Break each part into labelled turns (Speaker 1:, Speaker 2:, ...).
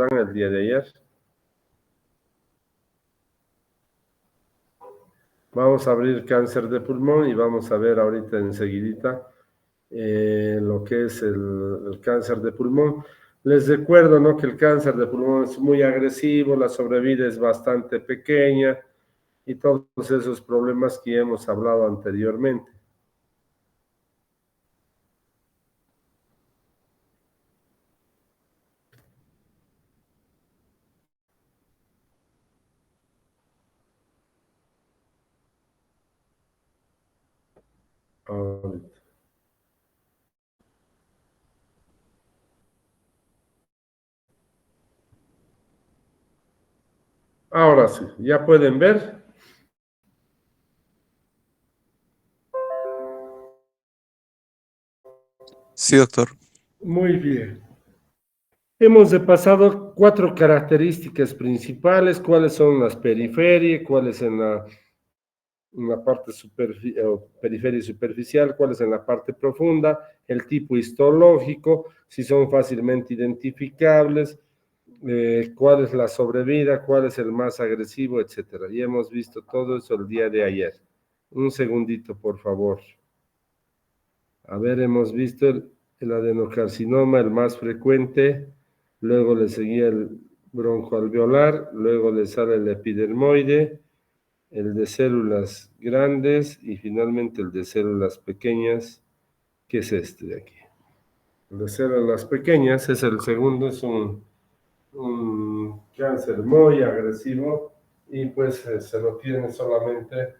Speaker 1: el día de ayer. Vamos a abrir cáncer de pulmón y vamos a ver ahorita enseguidita lo que es el cáncer de pulmón. Les recuerdo, ¿no?, que el cáncer de pulmón es muy agresivo, la sobrevida es bastante pequeña y todos esos problemas que hemos hablado anteriormente. Ahorita. Ahora sí, ¿ya pueden ver?
Speaker 2: Sí, doctor.
Speaker 1: Muy bien. Hemos repasado 4 características principales: cuáles son las periferias, cuáles en la parte periferia superficial, cuáles en la parte profunda, el tipo histológico, si son fácilmente identificables, cuál es la sobrevida, cuál es el más agresivo, etcétera. Y hemos visto todo eso el día de ayer. Un segundito, por favor. A ver, hemos visto el adenocarcinoma, el más frecuente, luego le seguía el broncoalveolar, luego le sale el epidermoide, el de células grandes y finalmente el de células pequeñas, que es este de aquí. El de células pequeñas es el segundo, es un cáncer muy agresivo y pues se lo tiene solamente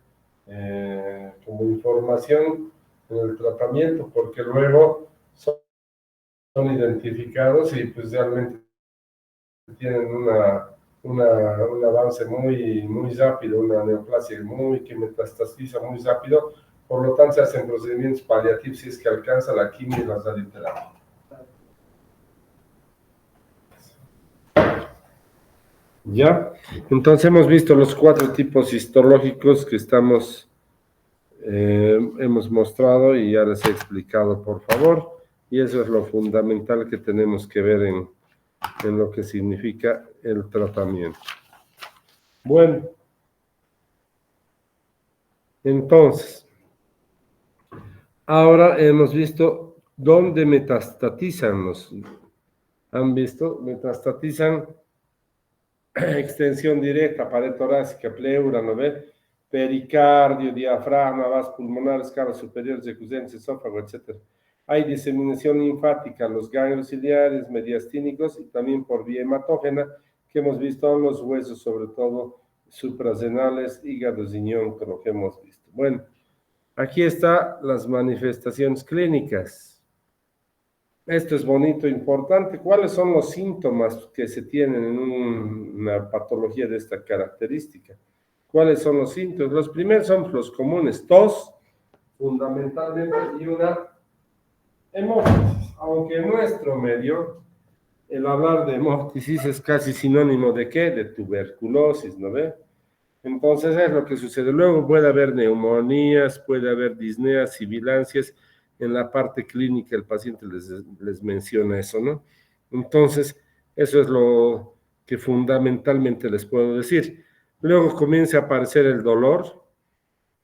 Speaker 1: como información en el tratamiento, porque luego son identificados y pues realmente tienen un avance muy rápido, una neoplasia que metastasiza muy rápido, por lo tanto se hacen procedimientos paliativos si es que alcanza la quimio y la radioterapia. ¿Ya? Entonces hemos visto los 4 tipos histológicos que hemos mostrado y ya les he explicado, por favor, y eso es lo fundamental que tenemos que ver en lo que significa el tratamiento. Bueno, entonces, ahora hemos visto dónde metastatizan ¿han visto? Metastatizan extensión directa, pared torácica, pleura, ¿no ve? Pericardio, diafragma, vasos pulmonares, caras superiores, recusentes, esófago, etc. Hay diseminación linfática, los ganglios ciliares, mediastínicos y también por vía hematógena, que hemos visto en los huesos, sobre todo suprarrenales, hígado, riñón, con lo que hemos visto. Bueno, aquí están las manifestaciones clínicas. Esto es bonito, importante. ¿Cuáles son los síntomas que se tienen en una patología de esta característica? ¿Cuáles son los síntomas? Los primeros son los comunes: tos, fundamentalmente, y una hemóptisis. Aunque en nuestro medio, el hablar de hemóptisis es casi sinónimo de ¿qué? De tuberculosis, ¿no ve? Entonces es lo que sucede. Luego puede haber neumonías, puede haber disneas, sibilancias. En la parte clínica el paciente les menciona eso, ¿no? Entonces, eso es lo que fundamentalmente les puedo decir. Luego comienza a aparecer el dolor,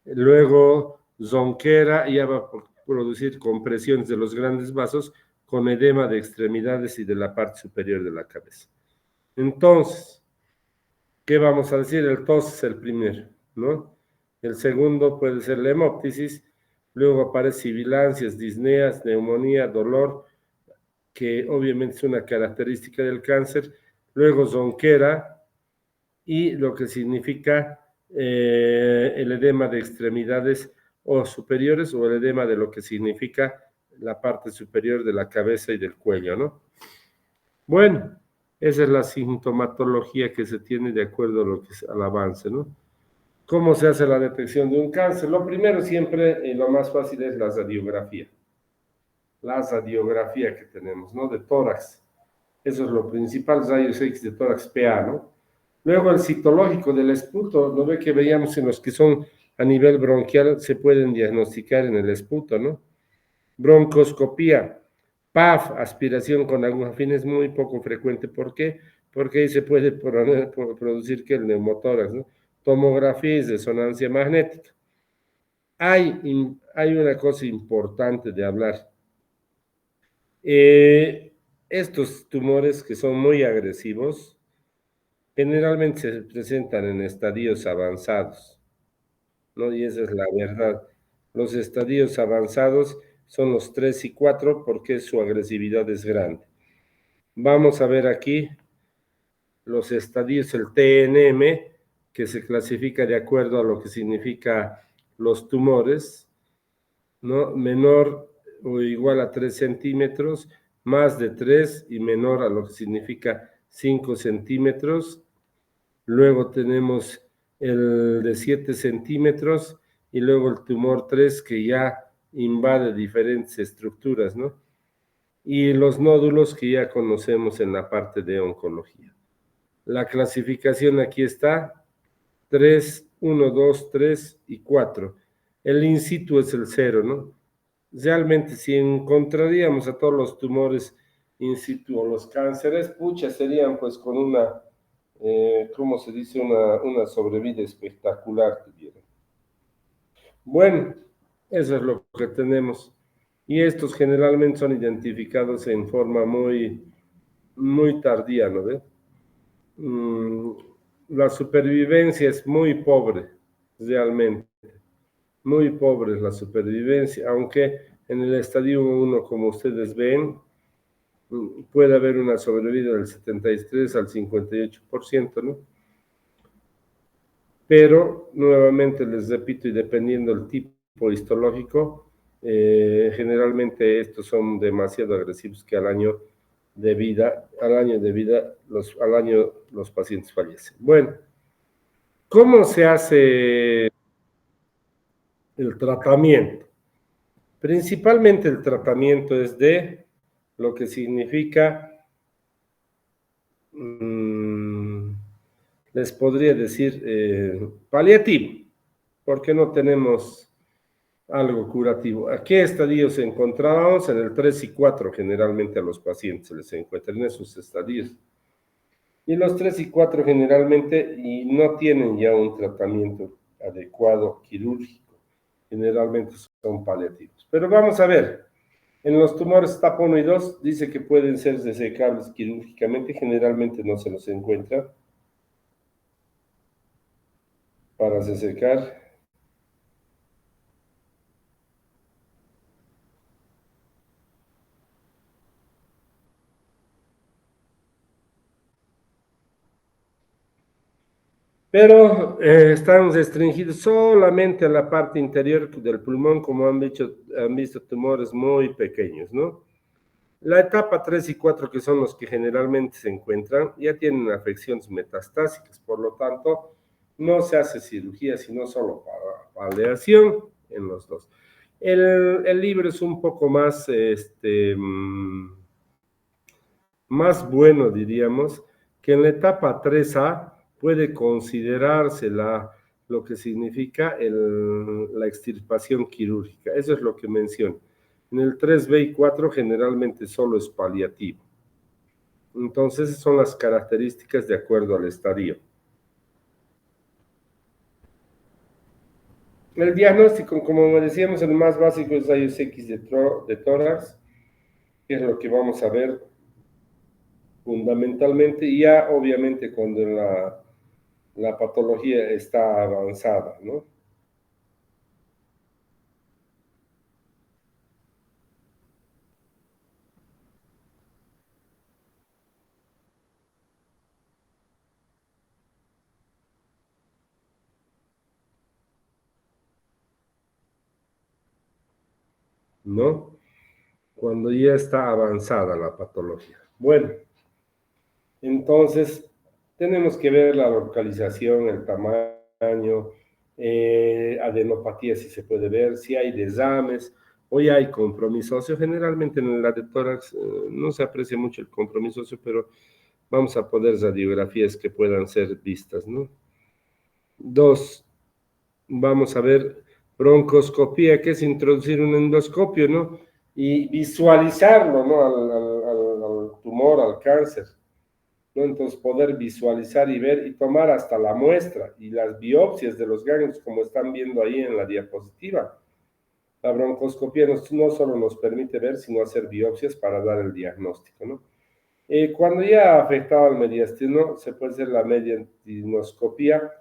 Speaker 1: luego zonquera, y ya va a producir compresiones de los grandes vasos con edema de extremidades y de la parte superior de la cabeza. Entonces, ¿qué vamos a decir? El tos es el primero, ¿no? El segundo puede ser la hemóptisis, luego aparece sibilancias, disneas, neumonía, dolor, que obviamente es una característica del cáncer, luego zonquera y lo que significa el edema de extremidades o superiores, o el edema de lo que significa la parte superior de la cabeza y del cuello, ¿no? Bueno, esa es la sintomatología que se tiene de acuerdo a lo que al avance, ¿no? ¿Cómo se hace la detección de un cáncer? Lo primero siempre y lo más fácil es la radiografía. La radiografía que tenemos, ¿no? De tórax. Eso es lo principal, rayos X de tórax PA, ¿no? Luego el citológico del esputo, ¿no ve que veíamos en los que son a nivel bronquial, se pueden diagnosticar en el esputo, ¿no? Broncoscopía, PAF, aspiración con aguja fina, es muy poco frecuente. ¿Por qué? porque ahí se puede producir que el neumotórax, ¿no? Tomografía y resonancia magnética. Hay una cosa importante de hablar. Estos tumores que son muy agresivos generalmente se presentan en estadios avanzados, ¿no? Y esa es la verdad. Los estadios avanzados son los 3 y 4 porque su agresividad es grande. Vamos a ver aquí los estadios, el TNM, que se clasifica de acuerdo a lo que significa los tumores, ¿no? Menor o igual a 3 centímetros, más de 3 y menor a lo que significa 5 centímetros. Luego tenemos el de 7 centímetros y luego el tumor 3 que ya invade diferentes estructuras, ¿no? Y los nódulos que ya conocemos en la parte de oncología. La clasificación aquí está, 3, 1, 2, 3 y 4. El in situ es el 0, ¿no? Realmente si encontraríamos a todos los tumores in situ o los cánceres, pucha, serían pues con una, ¿cómo se dice? Una sobrevida espectacular. Bueno, eso es lo que tenemos. Y estos generalmente son identificados en forma muy tardía, ¿no ves? La supervivencia es muy pobre, realmente. Muy pobre es la supervivencia, aunque en el estadio 1, como ustedes ven, puede haber una sobrevida del 73 al 58%, ¿no? Pero, nuevamente les repito, y dependiendo del tipo histológico, generalmente estos son demasiado agresivos que al año de vida, los pacientes fallecen. Bueno, ¿cómo se hace el tratamiento? Principalmente el tratamiento es de lo que significa, les podría decir, paliativo, porque no tenemos algo curativo. ¿A qué estadios encontrábamos? En el 3 y 4 generalmente a los pacientes se les encuentra en esos estadios. Y los 3 y 4 generalmente y no tienen ya un tratamiento adecuado quirúrgico. Generalmente son paliativos. Pero vamos a ver, en los tumores etapa 1 y 2 dice que pueden ser desecables quirúrgicamente, generalmente no se los encuentra para desecar. Pero están restringidos solamente a la parte interior del pulmón, como han visto tumores muy pequeños, ¿no? La etapa 3 y 4, que son los que generalmente se encuentran, ya tienen afecciones metastásicas, por lo tanto, no se hace cirugía, sino solo paliación en los dos. El libro es un poco más, más bueno, diríamos, que en la etapa 3A puede considerarse lo que significa la extirpación quirúrgica. Eso es lo que menciono. En el 3B y 4 generalmente solo es paliativo. Entonces, son las características de acuerdo al estadio. El diagnóstico, como decíamos, el más básico es rayos X de tórax, que es lo que vamos a ver fundamentalmente, y ya obviamente cuando la patología está avanzada, ¿no? ¿No? Cuando ya está avanzada la patología. Bueno, entonces tenemos que ver la localización, el tamaño, adenopatía si se puede ver, si hay desmanes, hoy hay compromiso óseo. Generalmente en la de tórax no se aprecia mucho el compromiso óseo, pero vamos a poner radiografías que puedan ser vistas, ¿no? Dos, vamos a ver broncoscopía, que es introducir un endoscopio, ¿no? Y visualizarlo, ¿no? Al tumor, al cáncer. ¿no? Entonces poder visualizar y ver y tomar hasta la muestra y las biopsias de los ganglios, como están viendo ahí en la diapositiva. La broncoscopía no solo nos permite ver, sino hacer biopsias para dar el diagnóstico, ¿no? Cuando ya ha afectado al mediastino, se puede hacer la mediastinoscopía,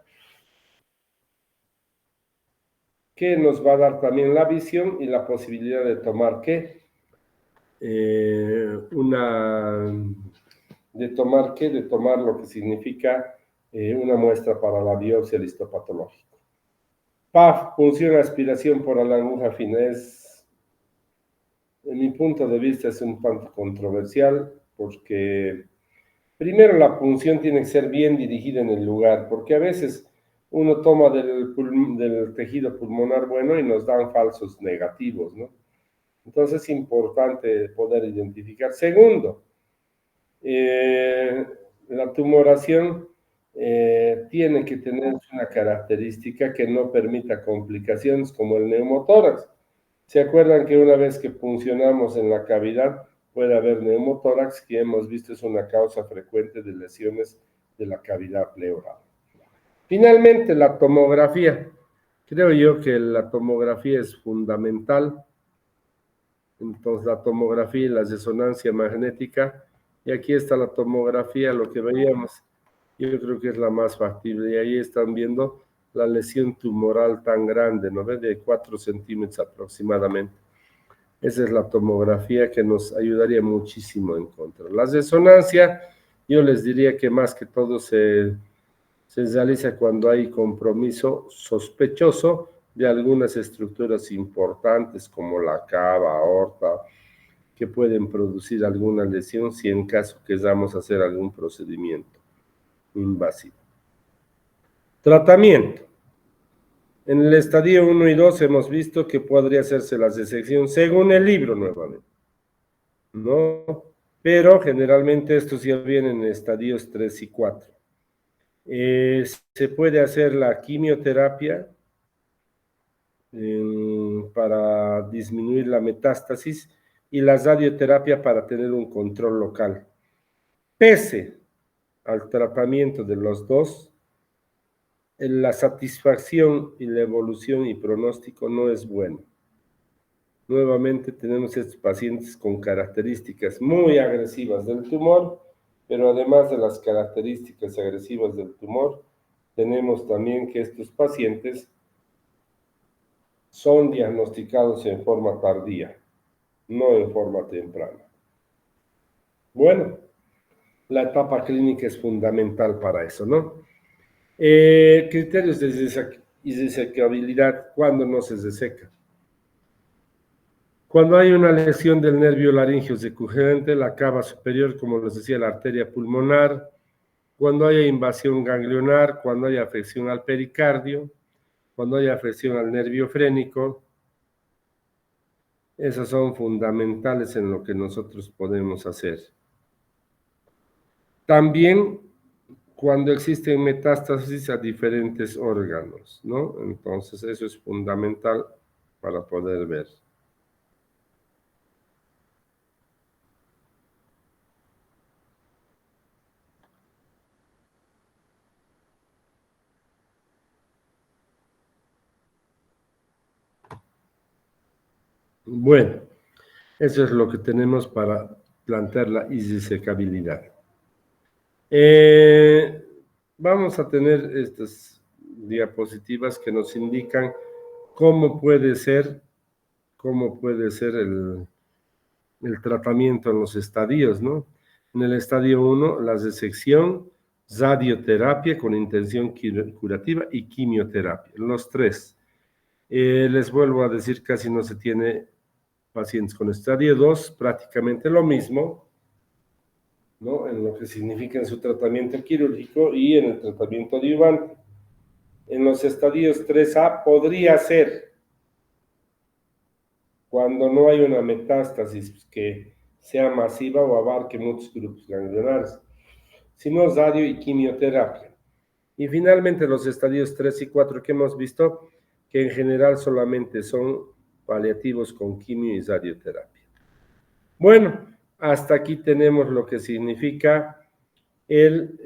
Speaker 1: que nos va a dar también la visión y la posibilidad de tomar ¿qué? De tomar lo que significa una muestra para la biopsia del histopatológico. PAF, punción aspiración por la aguja fina, en mi punto de vista es un tanto controversial, porque primero la punción tiene que ser bien dirigida en el lugar, porque a veces uno toma del tejido pulmonar bueno y nos dan falsos negativos, ¿no? Entonces es importante poder identificar. Segundo, la tumoración tiene que tener una característica que no permita complicaciones como el neumotórax. ¿Se acuerdan que una vez que puncionamos en la cavidad puede haber neumotórax, que hemos visto es una causa frecuente de lesiones de la cavidad pleural? Finalmente, la tomografía. Creo yo que la tomografía es fundamental. Entonces, la tomografía y la resonancia magnética. Y aquí está la tomografía, lo que veíamos. Yo creo que es la más factible. Y ahí están viendo la lesión tumoral tan grande, ¿no ves? De 4 centímetros aproximadamente. Esa es la tomografía que nos ayudaría muchísimo a encontrar. La resonancia, yo les diría que más que todo se realiza cuando hay compromiso sospechoso de algunas estructuras importantes como la cava, aorta, que pueden producir alguna lesión si en caso queramos hacer algún procedimiento invasivo. Tratamiento. En el estadio 1 y 2 hemos visto que podría hacerse la resección según el libro nuevamente, ¿no? Pero generalmente estos ya vienen en estadios 3 y 4. Se puede hacer la quimioterapia para disminuir la metástasis y la radioterapia para tener un control local. Pese al tratamiento de los dos, la satisfacción y la evolución y pronóstico no es bueno. Nuevamente tenemos estos pacientes con características muy agresivas del tumor, pero además de las características agresivas del tumor, tenemos también que estos pacientes son diagnosticados en forma tardía, no en forma temprana. Bueno, la etapa clínica es fundamental para eso, ¿no? Criterios de desecabilidad, ¿cuándo no se deseca? Cuando hay una lesión del nervio laringeo decurrente, la cava superior, como les decía, la arteria pulmonar, cuando haya invasión ganglionar, cuando haya afección al pericardio, cuando haya afección al nervio frénico, esas son fundamentales en lo que nosotros podemos hacer. También cuando existen metástasis a diferentes órganos, ¿no? Entonces eso es fundamental para poder ver. Bueno, eso es lo que tenemos para plantear la disecabilidad. Vamos a tener estas diapositivas que nos indican cómo puede ser el tratamiento en los estadios, ¿no? En el estadio 1, la resección, radioterapia con intención curativa y quimioterapia, los tres. Les vuelvo a decir, casi no se tiene pacientes con estadio 2, prácticamente lo mismo, ¿no? En lo que significa en su tratamiento quirúrgico y en el tratamiento adyuvante. En los estadios 3A podría ser cuando no hay una metástasis que sea masiva o abarque muchos grupos ganglionares, sino radio y quimioterapia. Y finalmente los estadios 3 y 4 que hemos visto, que en general solamente son paliativos con quimio y radioterapia. Bueno, hasta aquí tenemos lo que significa el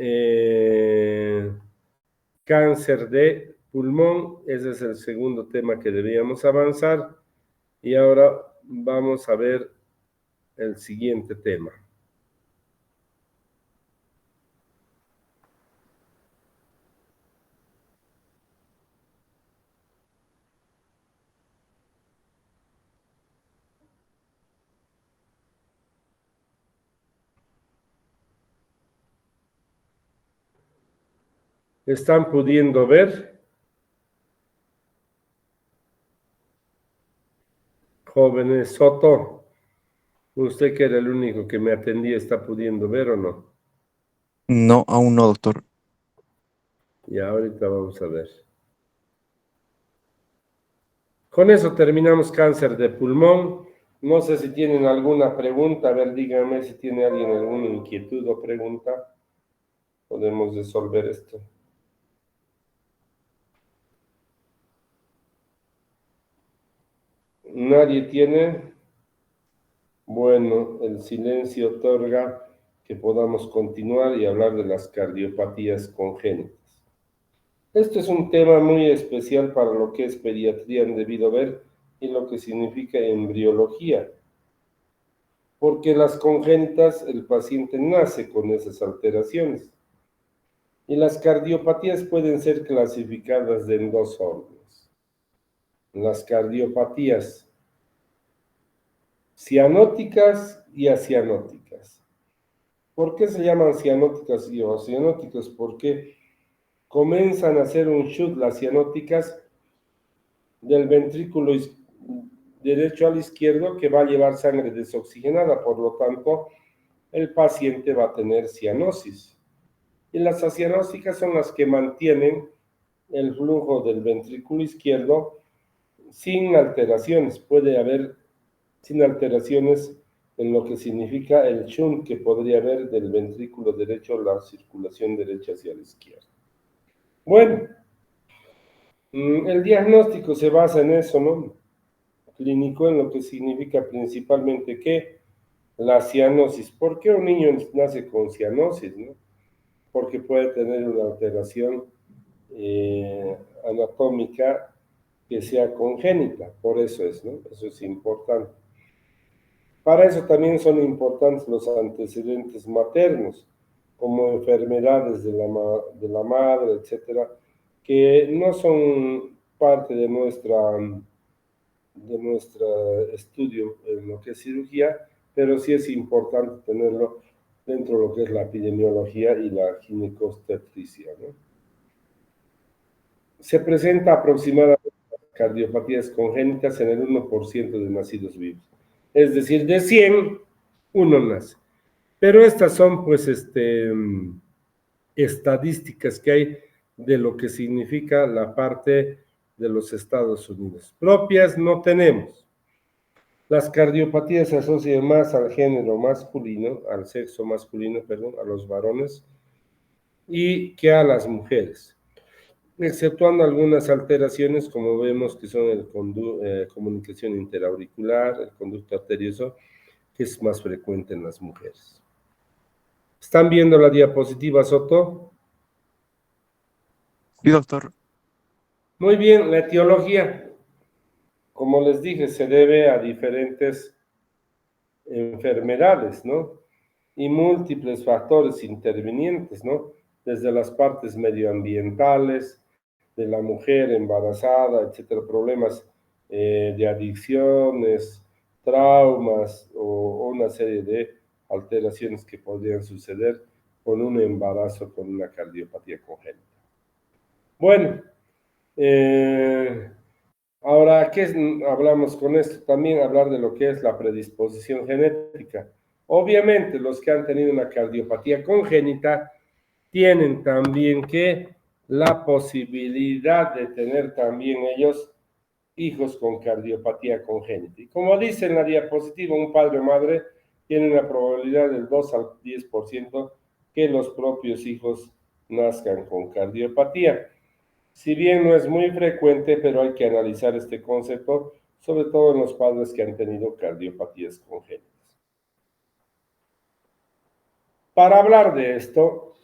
Speaker 1: cáncer de pulmón. Ese es el segundo tema que debíamos avanzar. Y ahora vamos a ver el siguiente tema. ¿Están pudiendo ver? Jóvenes, Soto, usted que era el único que me atendía, ¿está pudiendo ver o no?
Speaker 2: No, aún no, doctor.
Speaker 1: Y ahorita vamos a ver. Con eso terminamos cáncer de pulmón. No sé si tienen alguna pregunta. A ver, díganme si tiene alguien alguna inquietud o pregunta. Podemos resolver esto. ¿Nadie tiene? Bueno, el silencio otorga que podamos continuar y hablar de las cardiopatías congénitas. Esto es un tema muy especial para lo que es pediatría en debido ver y lo que significa embriología, porque las congénitas el paciente nace con esas alteraciones y las cardiopatías pueden ser clasificadas en dos órdenes. Las cardiopatías cianóticas y acianóticas. ¿Por qué se llaman cianóticas y acianóticas? Porque comienzan a hacer un shoot las cianóticas del ventrículo derecho al izquierdo que va a llevar sangre desoxigenada, por lo tanto, el paciente va a tener cianosis. Y las acianóticas son las que mantienen el flujo del ventrículo izquierdo sin alteraciones. Puede haber sin alteraciones en lo que significa el shunt que podría haber del ventrículo derecho, la circulación derecha hacia la izquierda. Bueno, el diagnóstico se basa en eso, ¿no? Clínico, en lo que significa principalmente que la cianosis. ¿Por qué un niño nace con cianosis, no? Porque puede tener una alteración anatómica que sea congénita, por eso es, ¿no? Eso es importante. Para eso también son importantes los antecedentes maternos, como enfermedades de la madre, etcétera, que no son parte de nuestro estudio en lo que es cirugía, pero sí es importante tenerlo dentro de lo que es la epidemiología y la ginecobstetricia, ¿no? Se presenta aproximadamente cardiopatías congénitas en el 1% de nacidos vivos. Es decir, de 100, uno nace. Pero estas son, pues, estadísticas que hay de lo que significa la parte de los Estados Unidos. Propias no tenemos. Las cardiopatías se asocian más al género masculino, al sexo masculino, perdón, a los varones, y que a las mujeres, exceptuando algunas alteraciones, como vemos que son el comunicación interauricular, el conducto arterioso, que es más frecuente en las mujeres. ¿Están viendo la diapositiva, Soto?
Speaker 2: Sí, doctor.
Speaker 1: Muy bien, la etiología, como les dije, se debe a diferentes enfermedades, ¿no? Y múltiples factores intervinientes, ¿no? Desde las partes medioambientales, de la mujer embarazada, etcétera, problemas de adicciones, traumas o una serie de alteraciones que podrían suceder con un embarazo con una cardiopatía congénita. Bueno, ahora, ¿qué hablamos con esto? También hablar de lo que es la predisposición genética. Obviamente, los que han tenido una cardiopatía congénita tienen también que la posibilidad de tener también ellos hijos con cardiopatía congénita. Y como dice en la diapositiva, un padre o madre tiene una probabilidad del 2 al 10% que los propios hijos nazcan con cardiopatía. Si bien no es muy frecuente, pero hay que analizar este concepto, sobre todo en los padres que han tenido cardiopatías congénitas. Para hablar de esto,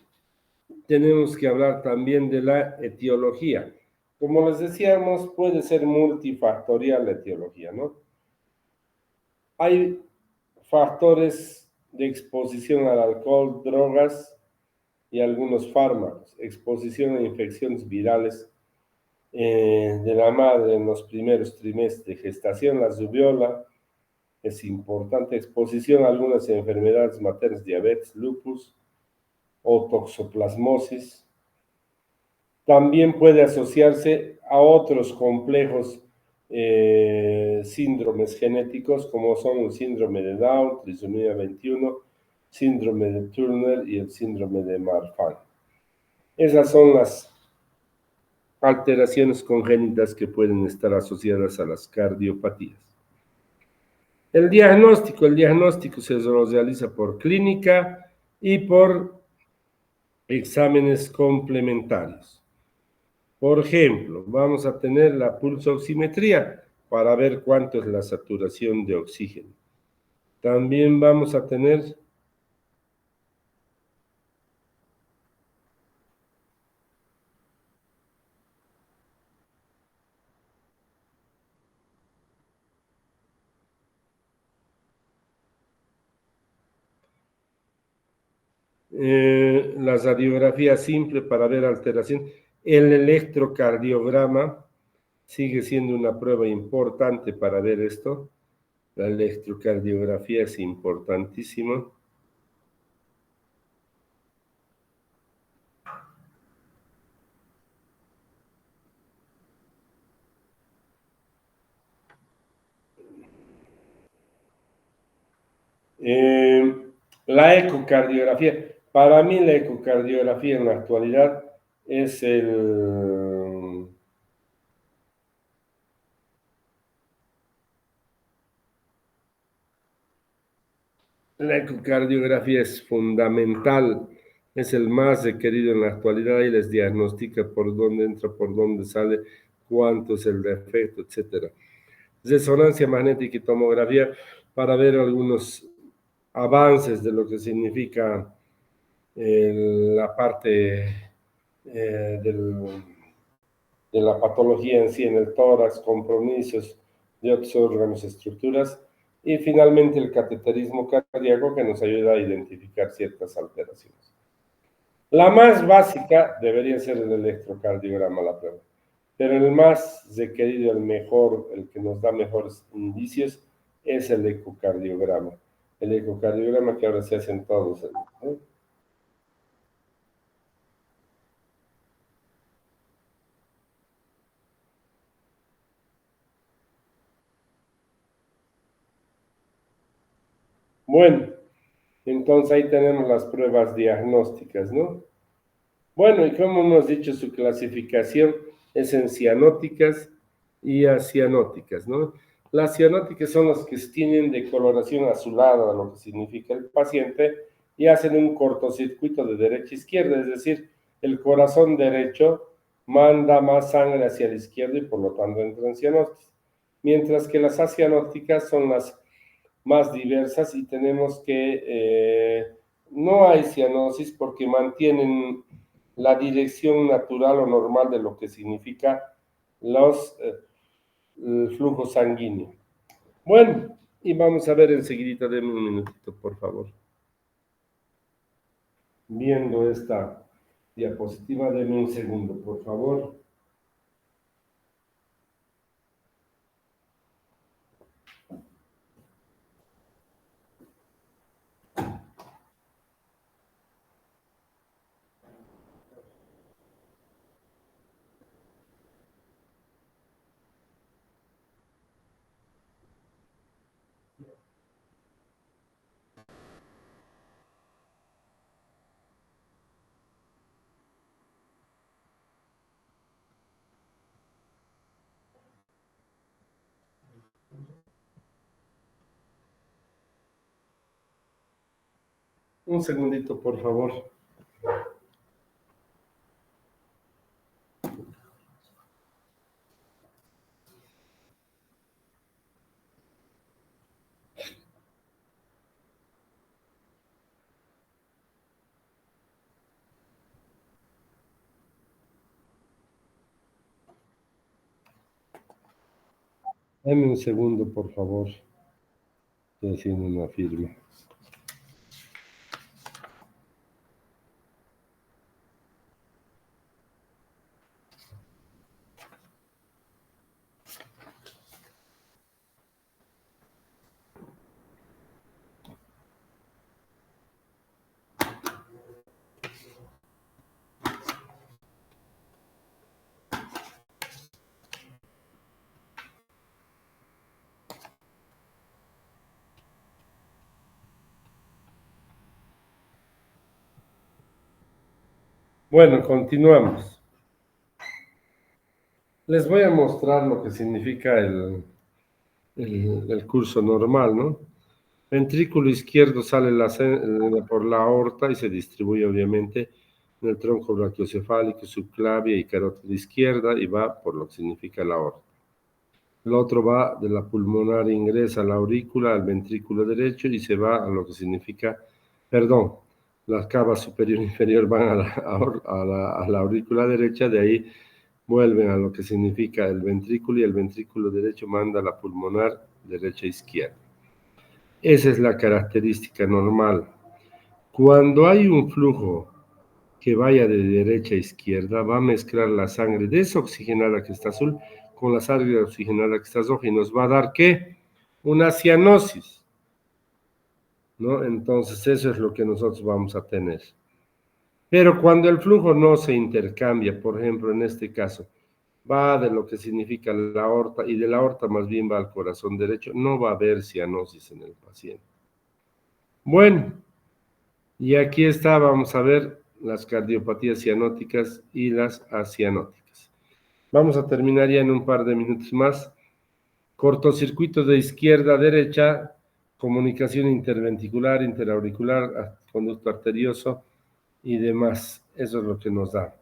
Speaker 1: tenemos que hablar también de la etiología. Como les decíamos, puede ser multifactorial la etiología, ¿no? Hay factores de exposición al alcohol, drogas y algunos fármacos, exposición a infecciones virales de la madre en los primeros trimestres de gestación, la rubiola es importante, exposición a algunas enfermedades maternas, diabetes, lupus o toxoplasmosis. También puede asociarse a otros complejos síndromes genéticos como son el síndrome de Down, trisomía 21, síndrome de Turner y el síndrome de Marfan. Esas son las alteraciones congénitas que pueden estar asociadas a las cardiopatías. El diagnóstico se realiza por clínica y por exámenes complementarios. Por ejemplo, vamos a tener la pulsoximetría para ver cuánto es la saturación de oxígeno. También vamos a tener la radiografía simple para ver alteración. El electrocardiograma sigue siendo una prueba importante para ver esto. La electrocardiografía es importantísima. La ecocardiografía. Para mí la ecocardiografía en la actualidad es la ecocardiografía es fundamental, es el más requerido en la actualidad y les diagnostica por dónde entra, por dónde sale, cuánto es el defecto, etc. Resonancia magnética y tomografía para ver algunos avances de lo que significa la parte de la patología en sí, en el tórax, compromisos de otros órganos, estructuras, y finalmente el cateterismo cardíaco que nos ayuda a identificar ciertas alteraciones. La más básica debería ser el electrocardiograma, la prueba, pero el más requerido, el mejor, el que nos da mejores indicios, es el ecocardiograma. El ecocardiograma que ahora se hace en todos, ¿no? Bueno, entonces ahí tenemos las pruebas diagnósticas, ¿no? Bueno, y como hemos dicho, su clasificación es en cianóticas y acianóticas, ¿no? Las cianóticas son las que tienen de coloración azulada, lo que significa el paciente, y hacen un cortocircuito de derecha a izquierda, es decir, el corazón derecho manda más sangre hacia la izquierda y por lo tanto entra en cianosis. Mientras que las acianóticas son las más diversas y tenemos que no hay cianosis porque mantienen la dirección natural o normal de lo que significa el flujo sanguíneo. Bueno, y vamos a ver enseguida, denme un minutito, por favor. Viendo esta diapositiva, denme un segundo, por favor. Un segundito, por favor. Dame un segundo, por favor. Estoy haciendo una firma. Bueno, continuamos. Les voy a mostrar lo que significa el curso normal, ¿no? Ventrículo izquierdo sale por la aorta y se distribuye obviamente en el tronco brachiocefálico, subclavia y carótida izquierda y va por lo que significa la aorta. El otro va de la pulmonar, ingresa a la aurícula, al ventrículo derecho y se va a lo que significa, perdón, las cavas superior e inferior van a la aurícula derecha, de ahí vuelven a lo que significa el ventrículo y el ventrículo derecho manda a la pulmonar derecha e izquierda. Esa es la característica normal. Cuando hay un flujo que vaya de derecha a izquierda, va a mezclar la sangre desoxigenada que está azul con la sangre oxigenada que está roja y nos va a dar ¿qué? Una cianosis, ¿no? Entonces eso es lo que nosotros vamos a tener. Pero cuando el flujo no se intercambia, por ejemplo, en este caso, va de lo que significa la aorta y de la aorta más bien va al corazón derecho, no va a haber cianosis en el paciente. Bueno, y aquí está, vamos a ver las cardiopatías cianóticas y las acianóticas. Vamos a terminar ya en un par de minutos más. Cortocircuito de izquierda a derecha, comunicación interventricular, interauricular, conducto arterioso y demás. Eso es lo que nos da.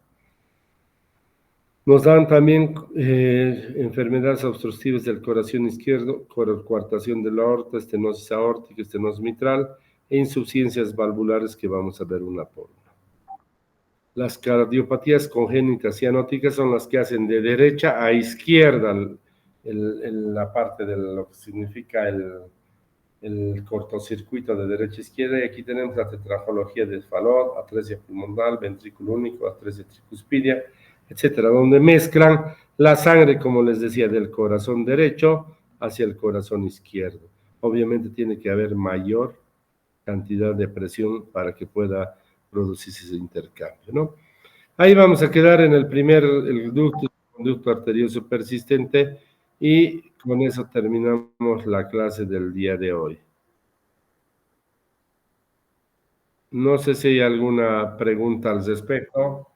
Speaker 1: Nos dan también enfermedades obstructivas del corazón izquierdo, coartación de la aorta, estenosis aórtica, estenosis mitral e insuficiencias valvulares que vamos a ver una por una. Las cardiopatías congénitas cianóticas son las que hacen de derecha a izquierda la parte de lo que significa el cortocircuito de derecha a izquierda. Y aquí tenemos la tetrafalogía de Fallot, atresia pulmonar, ventrículo único, atresia tricuspidia, etcétera, donde mezclan la sangre, como les decía, del corazón derecho hacia el corazón izquierdo. Obviamente tiene que haber mayor cantidad de presión para que pueda producirse ese intercambio, ¿no? Ahí vamos a quedar en el conducto arterioso persistente y con eso terminamos la clase del día de hoy. No sé si hay alguna pregunta al respecto.